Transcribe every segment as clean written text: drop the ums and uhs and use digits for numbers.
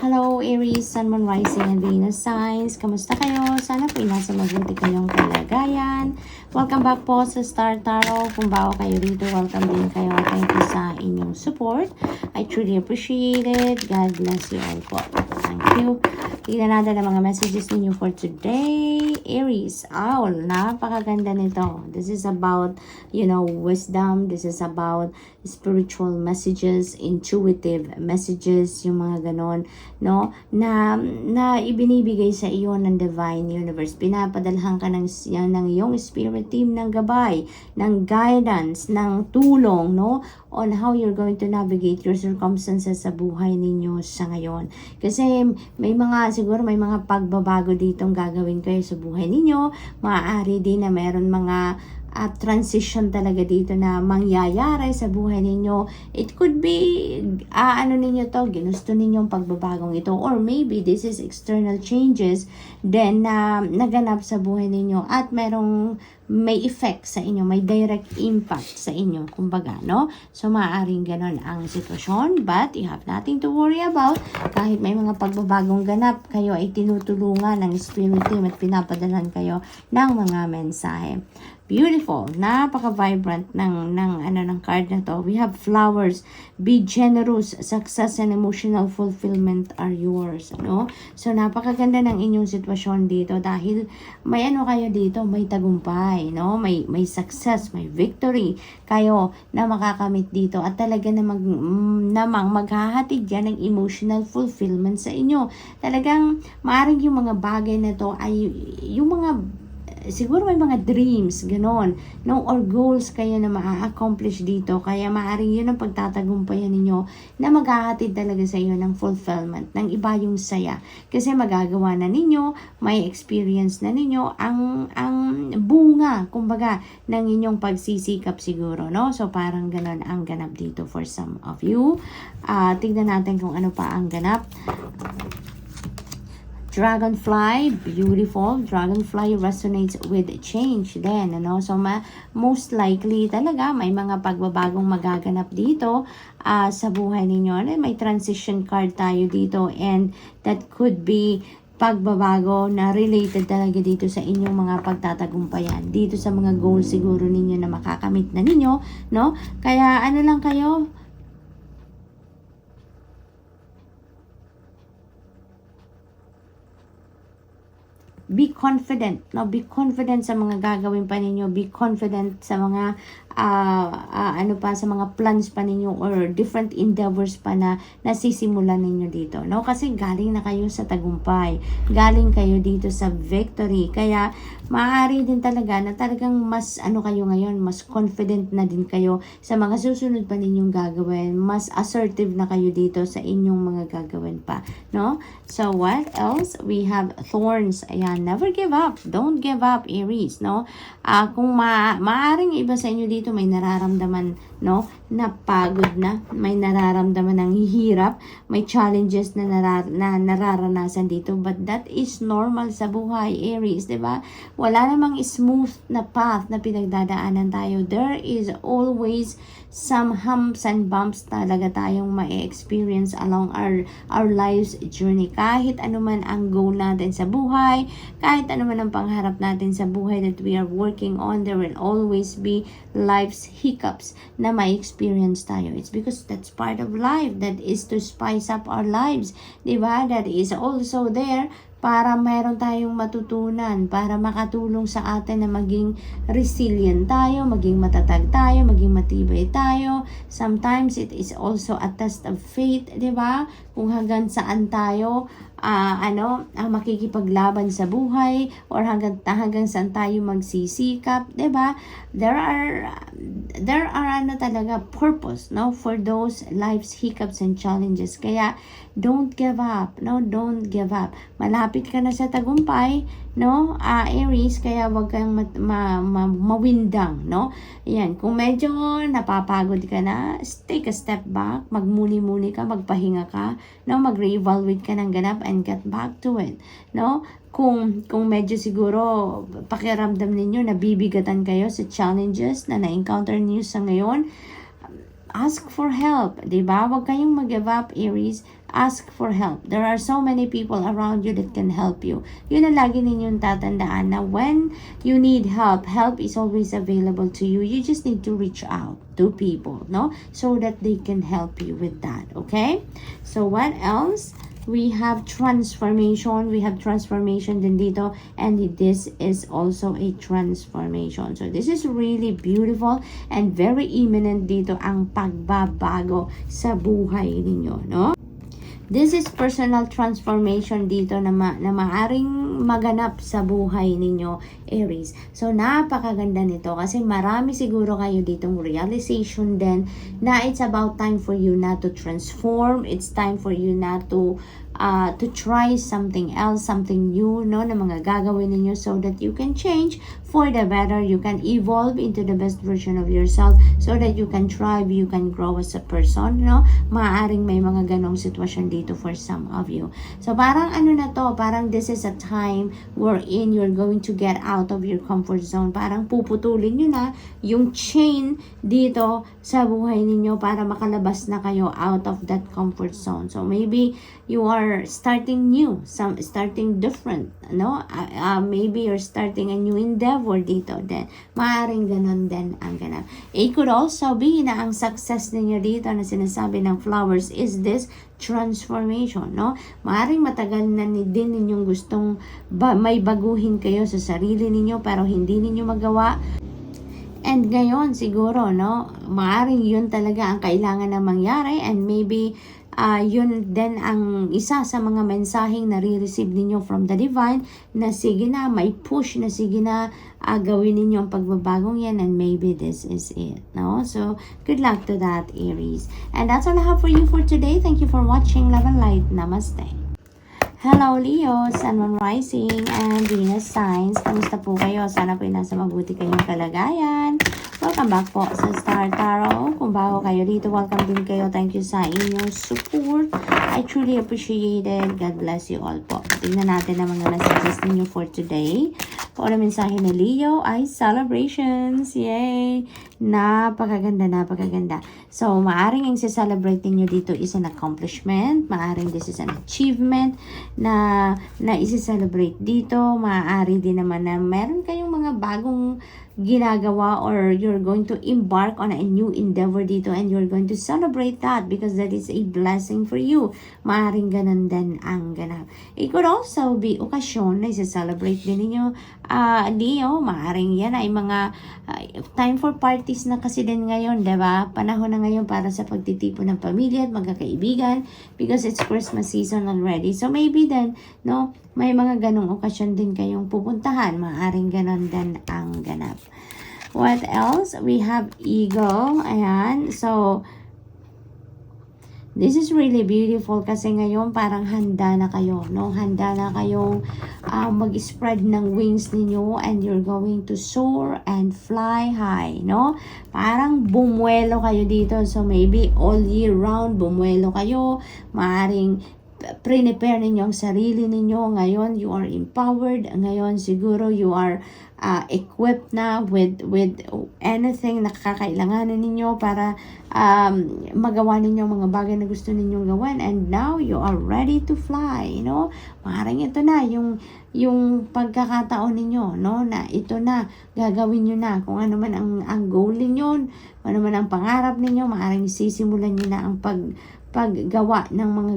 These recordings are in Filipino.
Hello Aries, Sun, Moon, Rising, and Venus signs. Kamusta kayo? Sana po nasa mabuti kayong kalagayan. Welcome back po sa Star Tarot. Kung bago kayo dito, welcome din kayo. Thank you sa inyong support. I truly appreciate it. God bless you all po. Thank you. Tignan natin ang mga messages ninyo for today. Aries, napakaganda nito. This is about, wisdom. This is about spiritual messages, intuitive messages, yung mga ganon, no? Na ibinibigay sa iyo ng Divine Universe. Pinapadalhan ka ng iyong spirit team ng gabay, ng guidance, ng tulong, no? On how you're going to navigate your circumstances sa buhay ninyo sa ngayon. Kasi siguro may mga pagbabago ditong gagawin kayo sa buhay ninyo. Maaari din na meron mga transition talaga dito na mangyayari sa buhay ninyo. It could be, ginusto ninyong pagbabagong ito. Or maybe this is external changes then na naganap sa buhay ninyo at may effect sa inyo, may direct impact sa inyo, kumbaga, no? So, maaaring ganon ang sitwasyon, but you have nothing to worry about. Kahit may mga pagbabagong ganap, kayo ay tinutulungan ng spirit team at pinapadalan kayo ng mga mensahe. Beautiful. Napaka-vibrant ng card na to. We have flowers. Be generous. Success and emotional fulfillment are yours. No? So, napakaganda ng inyong sitwasyon dito dahil may kayo dito, may tagumpay. No? May success, may victory kayo na makakamit dito at talaga namang maghahatid yan ng emotional fulfillment sa inyo. Talagang maaaring yung mga bagay na to ay yung mga siguro may mga dreams, ganon, no? Or goals kayo na ma-accomplish dito. Kaya maaaring yun ang pagtatagumpayan ninyo na maghahatid talaga sa iyo ng fulfillment, ng iba yung saya. Kasi magagawa na ninyo, may experience na ninyo ang bunga, kumbaga, ng inyong pagsisikap siguro, no? So, parang ganon ang ganap dito for some of you. Tignan natin kung ano pa ang ganap. Dragonfly, beautiful. Dragonfly resonates with change then, So, most likely talaga may mga pagbabagong magaganap dito sa buhay ninyo. May transition card tayo dito and that could be pagbabago na related talaga dito sa inyong mga pagtatagumpayan. Dito sa mga goals siguro ninyo na makakamit na ninyo, no? Kaya lang kayo, be confident, no? Be confident sa mga gagawin pa ninyo. Be confident sa mga sa mga plans pa ninyo or different endeavors pa na nasisimulan ninyo dito, no? Kasi galing na kayo sa tagumpay. Galing kayo dito sa victory. Kaya maaari din talaga na talagang mas kayo ngayon, mas confident na din kayo sa mga susunod pa ninyong gagawin. Mas assertive na kayo dito sa inyong mga gagawin pa, no? So what else? We have thorns. Ayan, never give up. Don't give up, Aries, no? Kung maaring iba sa inyo dito may nararamdaman, no, na pagod na, may nararamdaman ng hirap, may challenges na nararanasan dito, but that is normal sa buhay, Aries, 'di ba? Wala namang smooth na path na pinagdadaanan tayo. There is always some humps and bumps talaga tayong ma-experience along our life's journey. Kahit anuman ang goal natin sa buhay, kahit anuman ang pangharap natin sa buhay that we are working on, there will always be life's hiccups na ma-experience tayo. It's because that's part of life. That is to spice up our lives. Diba? That is also there para mayroon tayong matutunan, para makatulong sa atin na maging resilient tayo, maging matatag tayo, maging matibay tayo. Sometimes it is also a test of faith, di ba? Kung hanggang saan tayo makikipaglaban sa buhay or hanggang saan tayo magsisikap, 'di ba? There are talaga purpose, no, for those life's hiccups and challenges. Kaya don't give up, no, don't give up. Malapit ka na sa tagumpay, no, Aries, kaya wag kang mawindang, no? Yan, kung medyo napapagod ka na, take a step back, magmuni-muni ka, magpahinga ka, no, mag-reevaluate ka ng ganap and get back to it, no? Kung medyo siguro pakiramdam ninyo nabibigatan kayo sa challenges na na-encounter niyo sa ngayon, ask for help, diba? Huwag kayong mag-give up, Aries. Ask for help. There are so many people around you that can help you. Yun ang lagi ninyong tatandaan na when you need help, help is always available to you. You just need to reach out to people, no? So that they can help you with that, okay? So what else? We have transformation. We have transformation din dito. And this is also a transformation. So this is really beautiful and very imminent dito ang pagbabago sa buhay ninyo, no? This is personal transformation dito na maaring maganap sa buhay ninyo, Aries. So, napakaganda nito kasi marami siguro kayo ditong realization din na it's about time for you na to transform. It's time for you na to try something else, something new, no, na mga gagawin ninyo so that you can change for the better. You can evolve into the best version of yourself so that you can thrive, you can grow as a person, no? Maaaring may mga ganong sitwasyon dito for some of you. So, parang ano na to, parang this is a time wherein you're going to get out of your comfort zone. Parang puputulin nyo na yung chain dito sa buhay ninyo para makalabas na kayo out of that comfort zone. So, maybe you are starting new, starting different, no? Maybe you're starting a new endeavor dito din. Maaring ganon din ang ganap. It could also be na ang success ninyo dito na sinasabi ng flowers is this transformation, no? Maaring matagal na din ninyong gustong may baguhin kayo sa sarili ninyo pero hindi ninyo magawa. And ngayon siguro, no? Maaring yun talaga ang kailangan na mangyari and maybe yun din ang isa sa mga mensaheng nare-receive ninyo from the divine na sige na, may push na sige na gawin ninyo ang pagbabagong yan and maybe this is it, no? So, good luck to that, Aries. And that's all I have for you for today. Thank you for watching. Love and light. Namaste. Hello, Leo, Sun, Moon, Rising, and Venus signs. Kamusta po kayo? Sana po nasa mabuti kayong kalagayan. Welcome back po sa Star Tarot. Kung bago kayo dito, welcome din kayo. Thank you sa inyong support. I truly appreciate it. God bless you all po. Tingnan natin ang mga messages ninyo for today. Kung ano mensahe ni Leo ay celebrations. Yay! Napakaganda, napakaganda. So, maaring ang celebrate niyo dito is an accomplishment. Maaring this is an achievement na isi-celebrate dito. Maaari din naman na meron kayong mga bagong ginagawa or you're going to embark on a new endeavor dito and you're going to celebrate that because that is a blessing for you. Maaring ganun din ang ganap. It could also be okasyon na isa-celebrate din ninyo. Leo, maaring yan ay mga time for parties na kasi din ngayon, diba? Panahon na ngayon para sa pagtitipon ng pamilya at magkakaibigan because it's Christmas season already. So maybe then, no, may mga ganong okasyon din kayong pupuntahan. Maaring ganon din ang ganap. What else? We have Eagle. Ayan. So, this is really beautiful kasi ngayon parang handa na kayo, no? Handa na kayong mag-spread ng wings ninyo and you're going to soar and fly high, no? Parang bumuelo kayo dito. So, maybe all year round bumuelo kayo. Maaring prepare ninyo ang sarili ninyo. Ngayon, you are empowered. Ngayon, siguro you are equipped na with anything na kakailanganan ninyo para magawa ninyo mga bagay na gusto ninyong gawin. And now, you are ready to fly, you know? Maaaring ito na, yung pagkakataon ninyo, no? Na ito na, gagawin nyo na. Kung ano man ang goal ninyo, kung ano man ang pangarap ninyo, maaaring sisimulan nyo na ang paggawa ng mga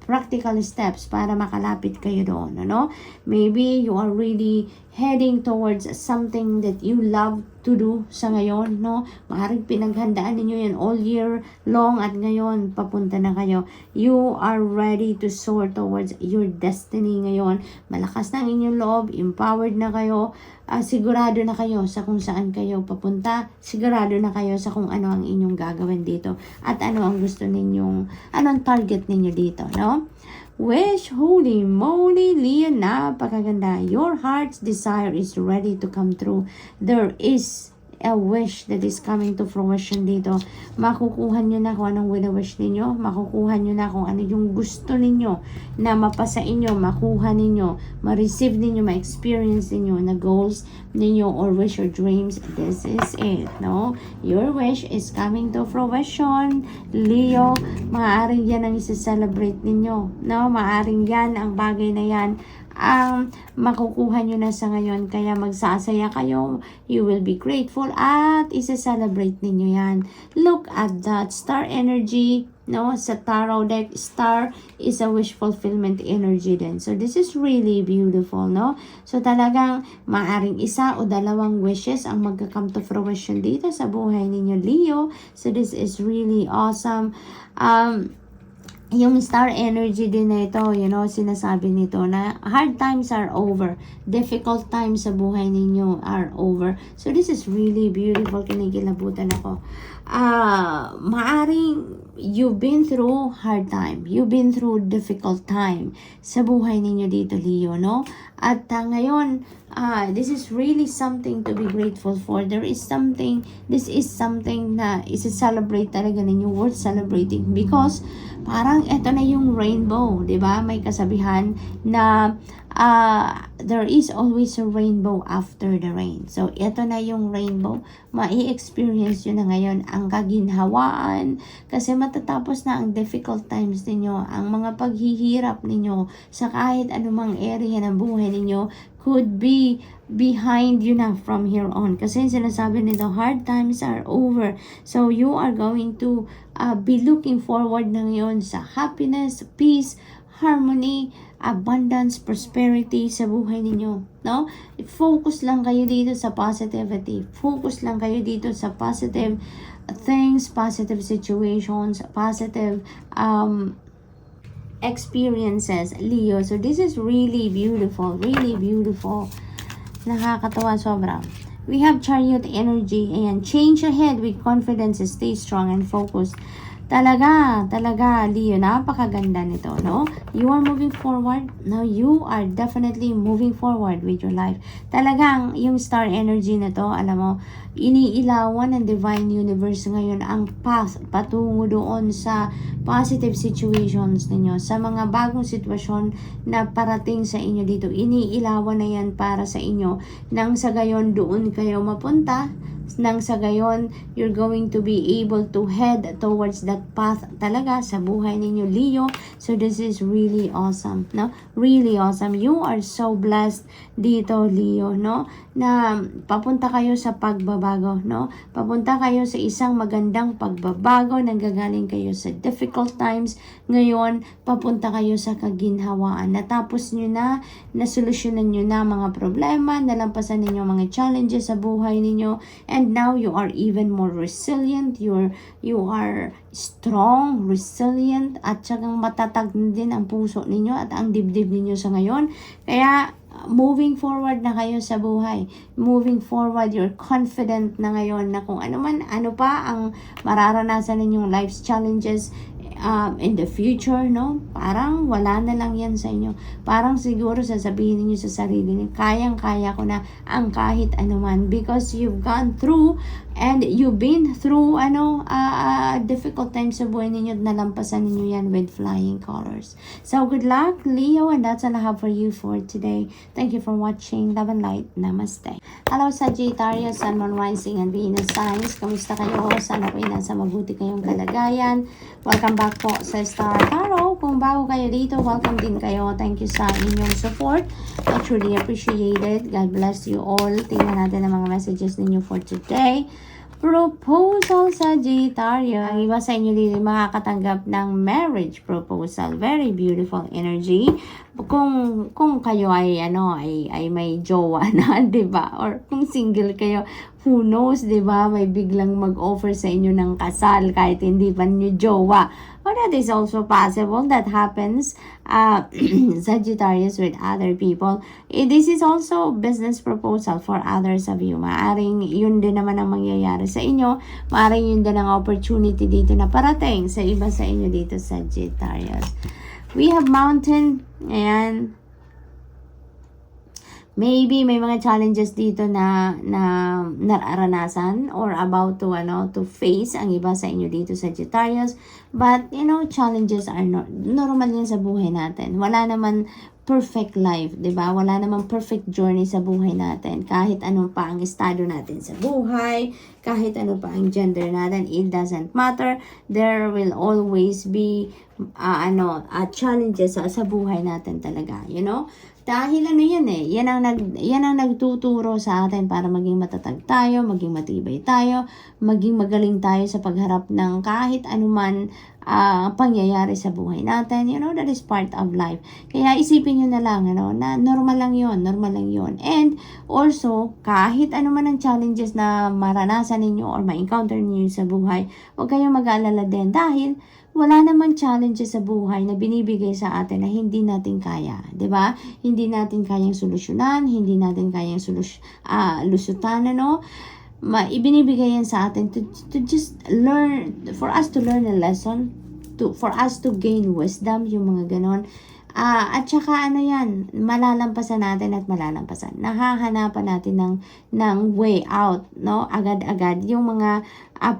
practical steps para makalapit kayo doon, ano? Maybe you are really heading towards something that you love to do sa ngayon, no? Maaaring pinaghandaan ninyo yan all year long at ngayon papunta na kayo. You are ready to soar towards your destiny ngayon. Malakas na ang inyong loob, empowered na kayo, sigurado na kayo sa kung saan kayo papunta, sigurado na kayo sa kung ano ang inyong gagawin dito at ano ang gusto ninyong, anong target ninyo dito, no? Wish, holy moly, Leo, napakaganda. Your heart's desire is ready to come true. There is a wish that is coming to fruition dito. Makukuha nyo na kung anong wina-wish ninyo. Makukuha nyo na kung ano yung gusto ninyo na mapasa inyo, makuha ninyo, ma-receive ninyo, ma-experience ninyo na goals ninyo or wish or dreams. This is it, no? Your wish is coming to fruition. Leo, maaaring yan ang isa-celebrate ninyo, no? Maaaring yan, ang bagay na yan ang makukuha nyo na sa ngayon. Kaya magsasaya kayo, you will be grateful at isa-celebrate ninyo yan. Look at that star energy, no? Sa tarot deck, star is a wish fulfillment energy din. So this is really beautiful, no? So talagang maaring isa o dalawang wishes ang magka-come to fruition dito sa buhay ninyo, Leo. So this is really awesome. Yung star energy din na ito, you know, sinasabi nito na hard times are over. Difficult times sa buhay ninyo are over. So this is really beautiful. Kinikilabutan ako. Maaring you've been through hard time. You've been through difficult time sa buhay ninyo dito, Leo, no? At ngayon, this is really something to be grateful for. This is something na isa-celebrate talaga ninyo, worth celebrating, because parang eto na yung rainbow, di ba? May kasabihan na there is always a rainbow after the rain. So, eto na yung rainbow. Mai-experience yun na ngayon ang kaginhawaan kasi matatapos na ang difficult times ninyo, ang mga paghihirap ninyo sa kahit anumang area ng buhay ninyo could be behind you na from here on. Kasi sinasabi nito, hard times are over. So, you are going to be looking forward na ngayon sa happiness, peace, harmony, abundance, prosperity sa buhay ninyo, no? Focus lang kayo dito sa positivity. Focus lang kayo dito sa positive things, positive situations, positive experiences, Leo. So this is really beautiful, really beautiful. Nakakatawa sobra. We have Chariot energy and change ahead with confidence, stay strong and focused. Talaga, Leo, napakaganda nito, no? You are moving forward. No, you are definitely moving forward with your life. Talagang, yung star energy na to, alam mo, iniilawan ng divine universe ngayon ang path patungo doon sa positive situations ninyo, sa mga bagong sitwasyon na parating sa inyo dito. Iniilawan na yan para sa inyo. Nang sa gayon doon kayo mapunta, nang sa gayon, you're going to be able to head towards that path talaga sa buhay ninyo, Leo. So this is really awesome, no? Really awesome. You are so blessed dito, Leo, no? Na papunta kayo sa pagbabago, no? Papunta kayo sa isang magandang pagbabago, nanggagaling kayo sa difficult times. Ngayon, papunta kayo sa kaginhawaan. Natapos nyo na, nasolusyonan nyo na mga problema, nalampasan ninyo mga challenges sa buhay ninyo, and now you are even more resilient. You are strong, resilient, at saka matatag din ang puso ninyo at ang dibdib ninyo sa ngayon. Kaya moving forward na kayo sa buhay. Moving forward, you're confident na ngayon na kung ano pa ang mararanasan ninyong life's challenges in the future, no? Parang wala na lang yan sa inyo. Parang siguro sasabihin niyo sa sarili niyo, kayang-kaya ko na ang kahit anuman, because you've gone through and you've been through difficult times sa buhay ninyo at nalampasan ninyo yan with flying colors. So good luck, Leo, and that's all I have for you for today. Thank you for watching. Love and light. Namaste. Hello, Sagittarius, Sun, Moon, Rising, and Venus signs. Kamusta kayo? Sana po nasa mabuti kayong kalagayan. Welcome back po sa Star Tarot. Kung bago kayo dito, welcome din kayo. Thank you sa inyong support. I truly appreciate it. God bless you all. Tingnan natin ang mga messages ninyo for today. Proposal, Sagittarius. Ang iba sa inyo dito makakatanggap ng marriage proposal. Very beautiful energy. Kung kayo ay may jowa na, 'di ba? Or kung single kayo, who knows, 'di ba? May biglang mag-offer sa inyo ng kasal kahit hindi pa niyo jowa. Or that is also possible. That happens, Sagittarius, with other people. This is also business proposal for others of you. Maaring yun din naman ang mangyayari sa inyo. Maaring yun din ang opportunity dito na parating sa iba sa inyo dito, Sagittarius. We have Mountain and Maybe may mga challenges dito na nararanasan or about to face ang iba sa inyo dito, Sagittarius. But challenges are normal yan sa buhay natin. Wala naman perfect life, 'di ba? Wala namang perfect journey sa buhay natin. Kahit ano pa ang estado natin sa buhay, kahit ano pa ang gender natin, it doesn't matter. There will always be challenges sa buhay natin talaga, Dahil yan yan ang nagtuturo sa atin para maging matatag tayo, maging matibay tayo, maging magaling tayo sa pagharap ng kahit anuman pangyayari sa buhay natin. That is part of life. Kaya isipin nyo na lang, na normal lang yon. And also, kahit anuman ang challenges na maranasan ninyo or ma-encounter ninyo sa buhay, huwag kayong mag-aalala din dahil wala namang challenges sa buhay na binibigay sa atin na hindi natin kaya, 'di ba? Hindi natin kayang solusyonan, hindi natin kayang lusutan, ibinibigay yan sa atin to just learn, for us to learn a lesson, for us to gain wisdom, yung mga ganon. At saka yan, malalampasan natin at malalampasan. Nahahanapan natin ng way out, agad-agad yung mga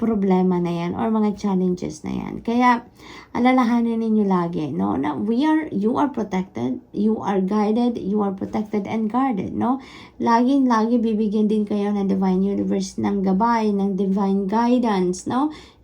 problema na yan or mga challenges na yan. Kaya alalahanin ninyo lagi, na you are protected, you are guided, you are protected and guarded, Lagi bibigyan din kayo ng Divine Universe ng gabay, ng Divine Guidance,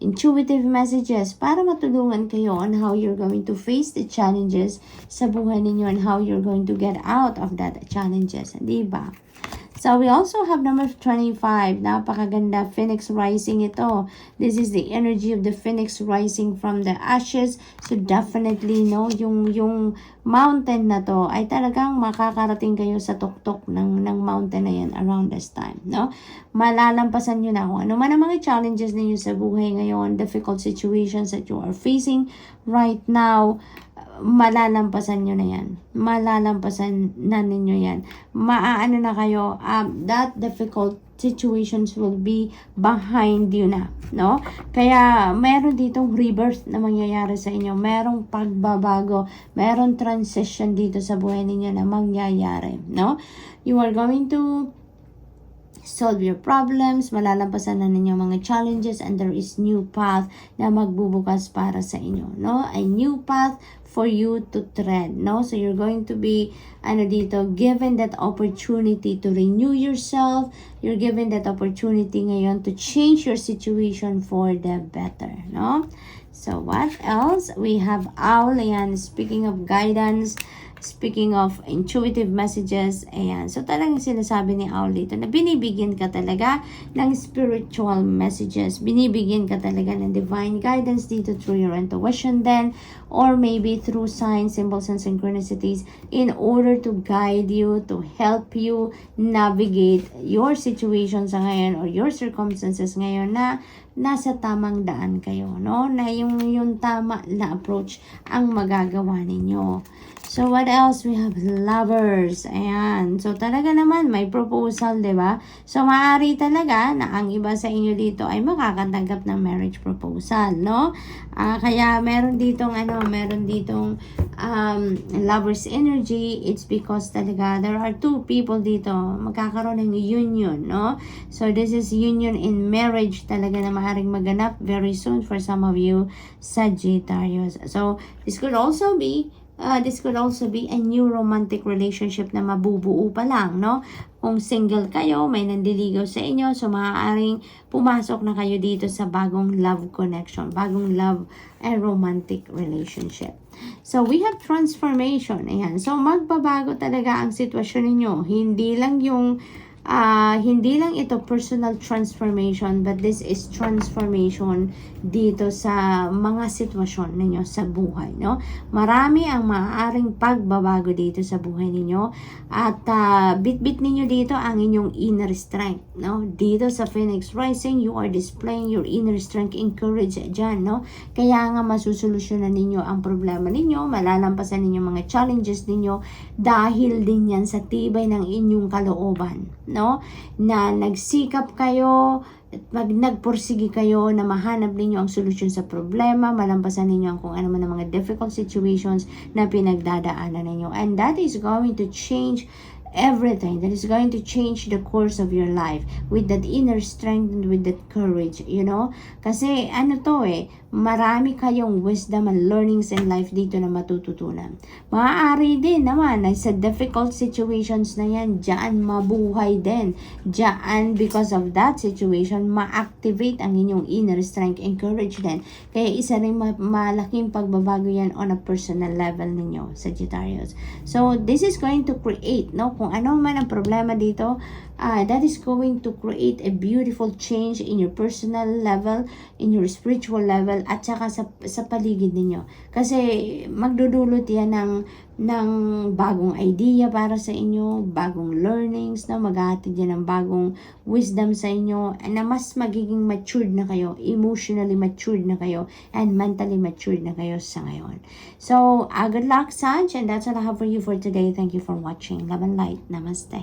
intuitive messages para matulungan kayo on how you're going to face the challenges sa buhay ninyo and how you're going to get out of that challenges, di ba? So, we also have number 25. Napakaganda. Phoenix rising ito. This is the energy of the Phoenix rising from the ashes. So, definitely, yung mountain na to ay talagang makakarating kayo sa tuktok ng mountain na yan around this time, Malalampasan nyo na kung ano man ang mga challenges ninyo sa buhay ngayon, difficult situations that you are facing right now, malalampasan nyo na yan. Malalampasan na ninyo yan. Maaano na kayo, that difficult situations will be behind you na, Kaya, meron ditong rebirth na mangyayari sa inyo. Merong pagbabago. Meron transition dito sa buhay ninyo na mangyayari, You are going to solve your problems, malalampasan na ninyo mga challenges, and there is new path na magbubukas para sa inyo, A new path for you to tread, So you're going to be, given that opportunity to renew yourself. You're given that opportunity ngayon to change your situation for the better, So what else? We have Owl, ayan, speaking of guidance, speaking of intuitive messages, ayan. So talagang sinasabi ni Owl dito na binibigyan ka talaga ng spiritual messages. Binibigyan ka talaga ng divine guidance dito through your intuition then, or maybe through signs, symbols, and synchronicities in order to guide you, to help you navigate your situation sa ngayon or your circumstances ngayon na nasa tamang daan kayo, Na yung tama na approach ang magagawa ninyo. So, what else? We have lovers. Ayan. So, talaga naman, may proposal, di ba? So, maaari talaga na ang iba sa inyo dito ay makakatanggap ng marriage proposal, Kaya, meron ditong lovers energy. It's because talaga, there are two people dito. Magkakaroon ng union, So, this is union in marriage talaga na maaaring maganap very soon for some of you, Sagittarius. So, this could also be a new romantic relationship na mabubuo pa lang, Kung single kayo, may nandiligaw sa inyo, so maaaring pumasok na kayo dito sa bagong love connection, bagong love and romantic relationship. So, we have transformation. Ayan. So, magbabago talaga ang sitwasyon ninyo. Hindi lang ito personal transformation, but this is transformation dito sa mga sitwasyon ninyo sa buhay, Marami ang maaaring pagbabago dito sa buhay ninyo at bit-bit ninyo dito ang inyong inner strength, Dito sa Phoenix Rising, you are displaying your inner strength and courage dyan, Kaya nga masusolusyonan ninyo ang problema ninyo, malalampasan ninyo mga challenges ninyo dahil din yan sa tibay ng inyong kalooban, Na nagsikap kayo, nagpursige kayo na mahanap ninyo ang solusyon sa problema, malampasan ninyo ang kung ano man ang mga difficult situations na pinagdadaanan ninyo. And that is going to change everything that is going to change the course of your life with that inner strength and with that courage, you know? Kasi ano to marami kayong wisdom and learnings in life dito na matututunan. Maaari din naman sa difficult situations na yan, dyan mabuhay din. Dyan, because of that situation, ma-activate ang inyong inner strength and courage din. Kaya isa rin malaking pagbabago yan on a personal level ninyo, Sagittarius. So, this is going to create, no? Kung ano man ang problema dito, that is going to create a beautiful change in your personal level, in your spiritual level, at saka sa paligid ninyo. Kasi magdudulot yan ng bagong idea para sa inyo, bagong learnings, no? Maghahatid yan ng bagong wisdom sa inyo, and na mas magiging matured na kayo, emotionally matured na kayo, and mentally matured na kayo sa ngayon. So, good luck, Sag, and that's all I have for you for today. Thank you for watching. Love and light. Namaste.